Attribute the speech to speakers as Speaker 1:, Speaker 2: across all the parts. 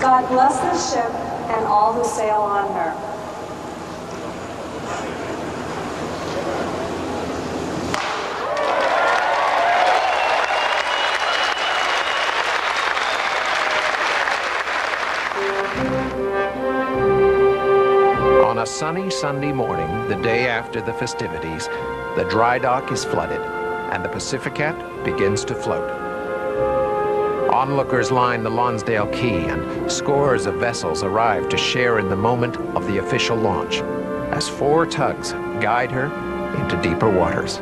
Speaker 1: God bless this ship and all who sail on her.
Speaker 2: On a sunny Sunday morning, the day after the festivities, the dry dock is flooded and the PacifiCat begins to float. Onlookers line the Lonsdale Quay and scores of vessels arrive to share in the moment of the official launch as 4 tugs guide her into deeper waters.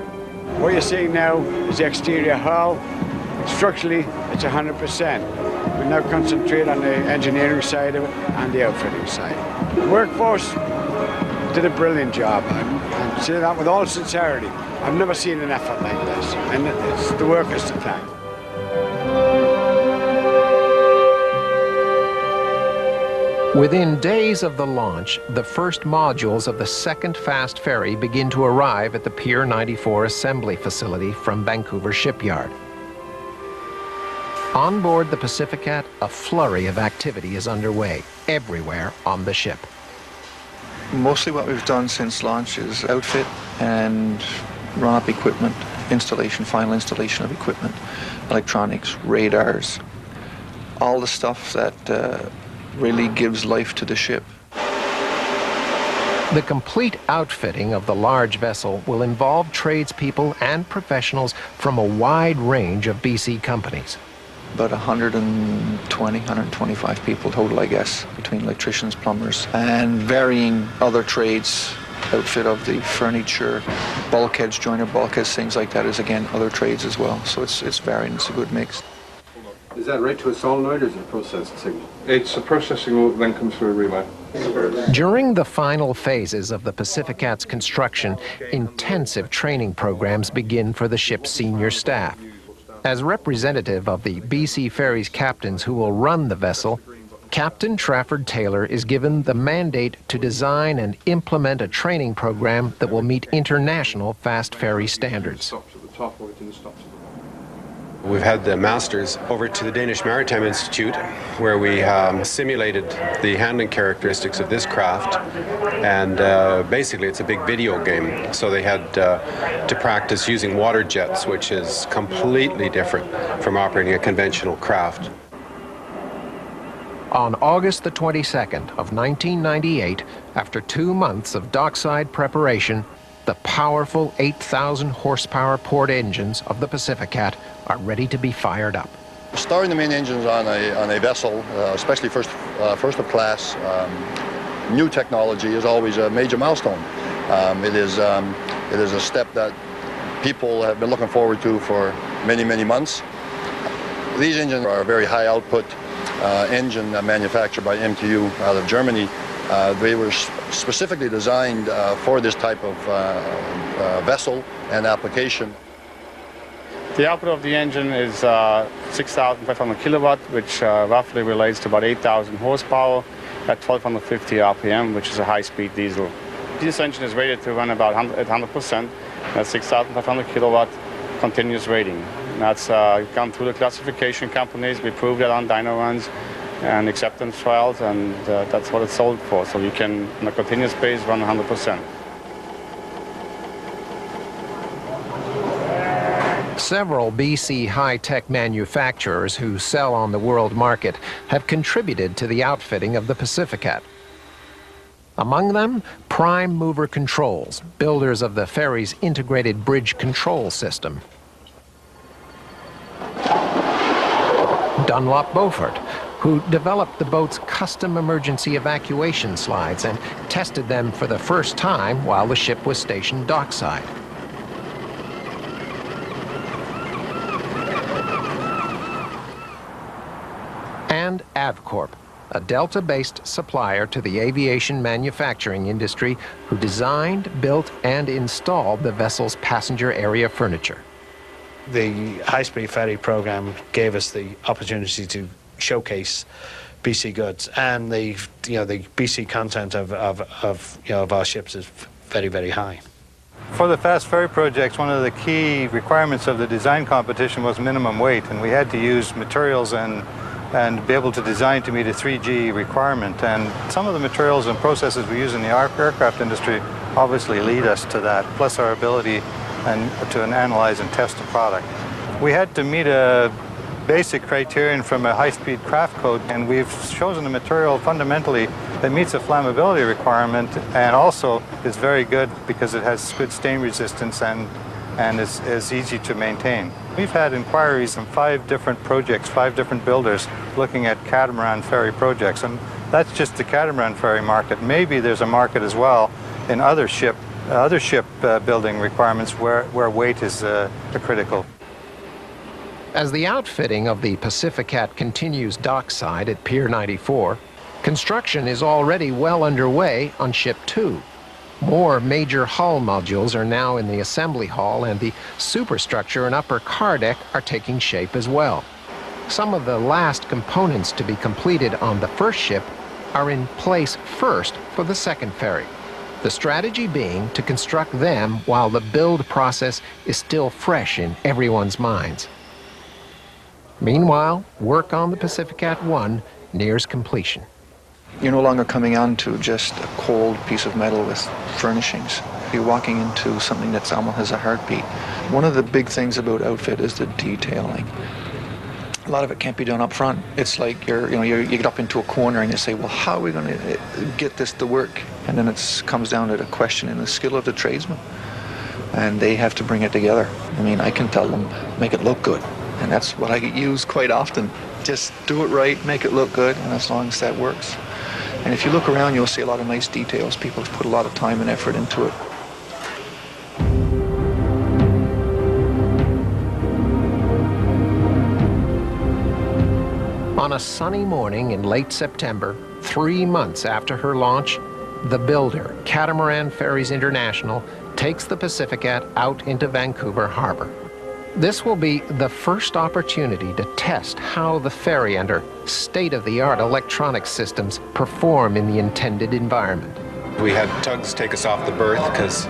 Speaker 3: What you're seeing now is the exterior hull. Structurally, it's 100%. We now concentrate on the engineering side of it and the outfitting side. The workforce did a brilliant job. I'm saying that with all sincerity. I've never seen an effort like this, and it's the workers to thank.
Speaker 2: Within days of the launch, the first modules of the second fast ferry begin to arrive at the Pier 94 assembly facility from Vancouver Shipyard. On board the PacifiCat, a flurry of activity is underway everywhere on the ship.
Speaker 4: Mostly what we've done since launch is outfit and run-up equipment, installation, final installation of equipment, electronics, radars, all the stuff that really gives life to the ship.
Speaker 2: The complete outfitting of the large vessel will involve tradespeople and professionals from a wide range of BC companies.
Speaker 4: About 120, 125 people total, I guess, between electricians, plumbers, and varying other trades. Outfit of the furniture, bulkheads, joiner bulkheads, things like that is, again, other trades as well. So it's varying, it's a good mix.
Speaker 5: Is that right to a solenoid or is it a processing signal?
Speaker 6: It's a processing that then comes through a relay.
Speaker 2: During the final phases of the PacifiCat's construction, intensive training programs begin for the ship's senior staff. As representative of the BC Ferries captains who will run the vessel, Captain Trafford Taylor is given the mandate to design and implement a training program that will meet international fast ferry standards.
Speaker 5: We've had the masters over to the Danish Maritime Institute where we simulated the handling characteristics of this craft, and basically it's a big video game. So they had to practice using water jets, which is completely different from operating a conventional craft.
Speaker 2: On August the 22nd of 1998, after 2 months of dockside preparation, the powerful 8,000 horsepower port engines of the PacifiCat are ready to be fired up.
Speaker 7: Starting the main engines on a vessel, especially first of class, new technology is always a major milestone. It is a step that people have been looking forward to for many, many months. These engines are a very high output engine manufactured by MTU out of Germany. They were specifically designed for this type of vessel and application.
Speaker 8: The output of the engine is 6,500 kilowatt, which roughly relates to about 8,000 horsepower at 1,250 RPM, which is a high-speed diesel. This engine is rated to run about at 100%. That's 6,500 kilowatt continuous rating. That's gone through the classification companies. We proved that on dyno runs and acceptance trials, and that's what it's sold for. So you can, on a continuous basis, run 100%.
Speaker 2: Several BC high-tech manufacturers who sell on the world market have contributed to the outfitting of the PacifiCat. Among them, Prime Mover Controls, builders of the ferry's integrated bridge control system. Dunlop Beaufort, who developed the boat's custom emergency evacuation slides and tested them for the first time while the ship was stationed dockside. And Avcorp, a Delta-based supplier to the aviation manufacturing industry who designed, built, and installed the vessel's passenger area furniture.
Speaker 9: The high-speed ferry program gave us the opportunity to showcase BC goods, and the BC content of our ships is very, very high.
Speaker 10: For the fast ferry projects, one of the key requirements of the design competition was minimum weight, and we had to use materials and and be able to design to meet a 3G requirement. And some of the materials and processes we use in the aircraft industry obviously lead us to that, plus our ability to analyze and test the product. We had to meet a basic criterion from a high-speed craft code, and we've chosen a material fundamentally that meets a flammability requirement and also is very good because it has good stain resistance and is easy to maintain. We've had inquiries from 5 different projects, 5 different builders looking at catamaran ferry projects, and that's just the catamaran ferry market. Maybe there's a market as well in other ship building requirements where weight is critical.
Speaker 2: As the outfitting of the PacifiCat continues dockside at Pier 94, construction is already well underway on Ship 2. More major hull modules are now in the assembly hall, and the superstructure and upper car deck are taking shape as well. Some of the last components to be completed on the first ship are in place first for the second ferry. The strategy being to construct them while the build process is still fresh in everyone's minds. Meanwhile, work on the PacifiCat 1 nears completion.
Speaker 4: You're no longer coming onto just a cold piece of metal with furnishings. You're walking into something that almost has a heartbeat. One of the big things about outfit is the detailing. A lot of it can't be done up front. It's like you get up into a corner and you say, well, how are we going to get this to work? And then it comes down to the question and the skill of the tradesman. And they have to bring it together. I mean, I can tell them, make it look good. And that's what I use quite often. Just do it right, make it look good, and as long as that works. And if you look around, you'll see a lot of nice details. People have put a lot of time and effort into it.
Speaker 2: On a sunny morning in late September, 3 months after her launch, the builder, Catamaran Ferries International, takes the PacifiCat out into Vancouver Harbor. This will be the first opportunity to test how the ferry and her state-of-the-art electronic systems perform in the intended environment.
Speaker 5: We had tugs take us off the berth because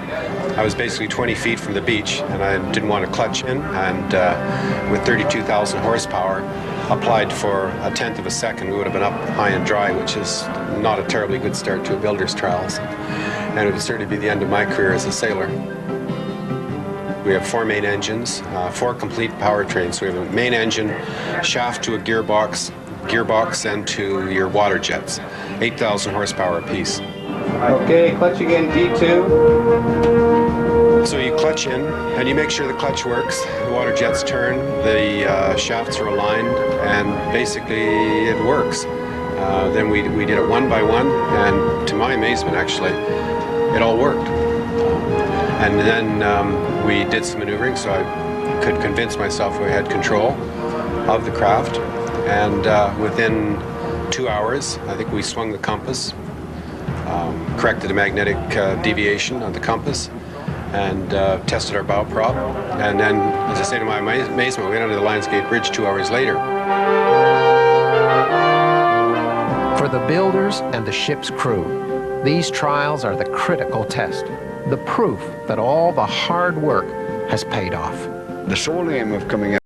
Speaker 5: I was basically 20 feet from the beach and I didn't want to clutch in, and with 32,000 horsepower applied for a tenth of a second, we would have been up high and dry, which is not a terribly good start to a builder's trials, and it would certainly be the end of my career as a sailor. We have 4 main engines, 4 complete powertrains. So we have a main engine, shaft to a gearbox and to your water jets, 8,000 horsepower apiece.
Speaker 10: Okay, clutch again, D2.
Speaker 5: So you clutch in and you make sure the clutch works, the water jets turn, the shafts are aligned, and basically it works. Then we did it one by one, and to my amazement actually, it all worked. And then we did some maneuvering so I could convince myself we had control of the craft. And within 2 hours, I think we swung the compass, corrected a magnetic deviation on the compass, and tested our bow prop. And then, as I say to my amazement, we went under the Lionsgate Bridge 2 hours later.
Speaker 2: For the builders and the ship's crew, these trials are the critical test. The proof that all the hard work has paid off.
Speaker 3: The sole aim of coming out